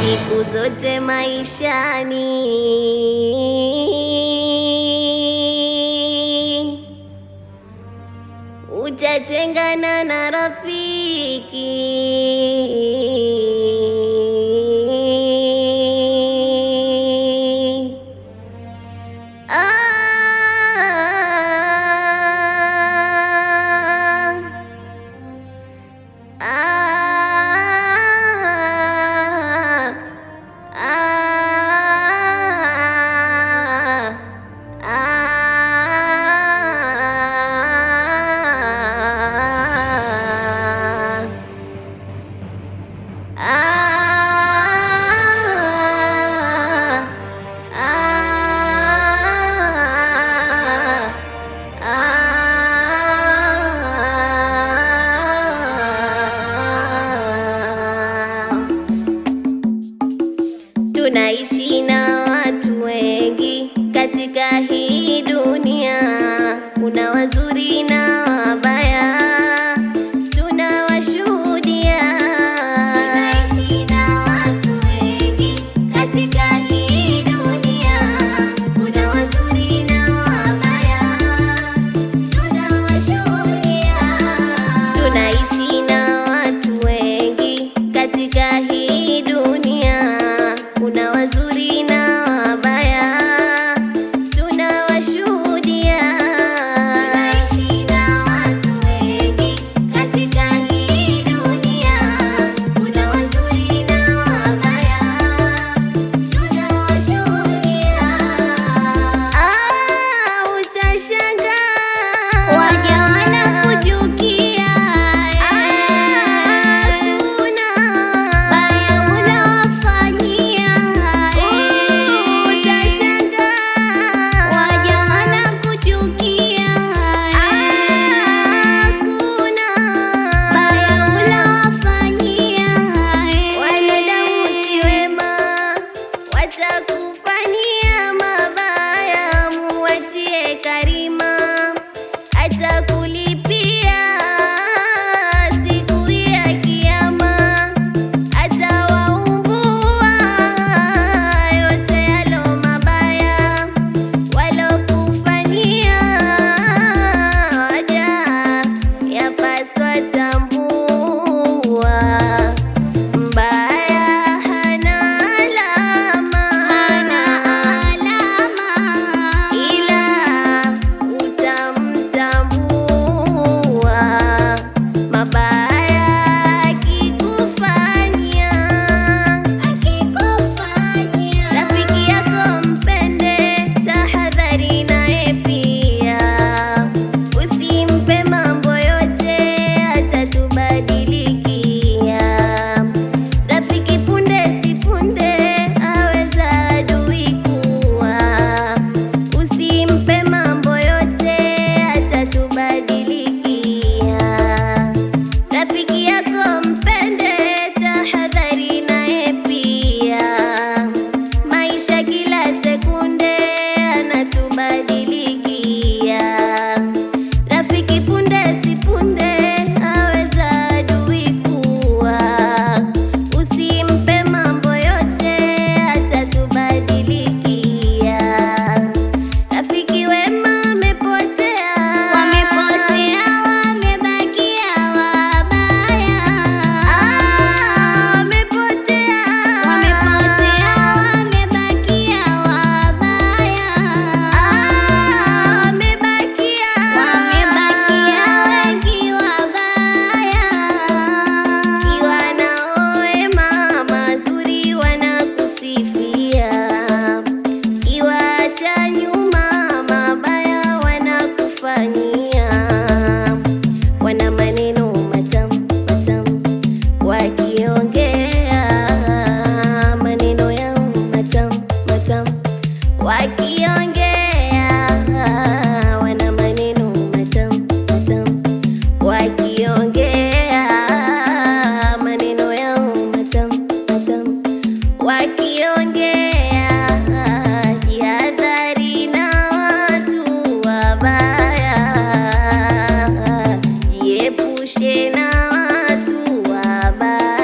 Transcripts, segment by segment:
siku zote maishani. Utatengana na rafiki, tunaishi na watu wengi katika hii dunia, kuna wazuri na wabaya, tunawashuhudia. Tunaishi na watu wengi katika hii dunia, kuna wazuri na wabaya, tunawashuhudia. Tunaishi na watu wengi katika hii dunia, kuna wazuri na wabaya, tunawashuhudia. Tunaishi na watu wengi katika hii dunia, kuna wazuri na wabaya, tunawashuhudia. Utashangaa waja wanakuchukia, hakuna baya unawafanyia. Utashangaa waja wanakuchukia, hakuna baya unawafanyia. Wanadamu si wema, watakufanyia mabaya, muachie Karima atakulipia siku ya Kiyama, atawaumbua yote yalo mabaya walokufanyia. Waja yapaswa tambua, mbaya hana alama, ila utamtambua mabaya akikufanyia. Rafiki yako mpende, tahadhari naye pia, usimpe mambo yote atatubadilikia. Rafiki punde si punde aweza adui kuwa, usimpe mambo yote atatubadilikia. Rafiki yako mpende, tahadhari naye pia, maisha kila sekunde anatubadilikia. Rafiki punde si punde aweza adui kuwa, usimpe mambo yote atatubadilikia. Rafiki wema wamepotea, wamebakia wabaya. Wamepotea, wamebakia wabaya. Wamebakia wengi wabaya. Kiwa nao wema mazuri wanakusifia, kiwacha nyuma mabaya wanakufanyia. Wana maneno matamu matamu wakiongea, maneno yao matamu matamu wakiongea. Wana maneno matamu matamu wakiongea, maneno yao matamu matamu wakiongea. Jihadhari na watu wabaya, jiepushe na watu wabaya.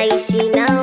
naishi nao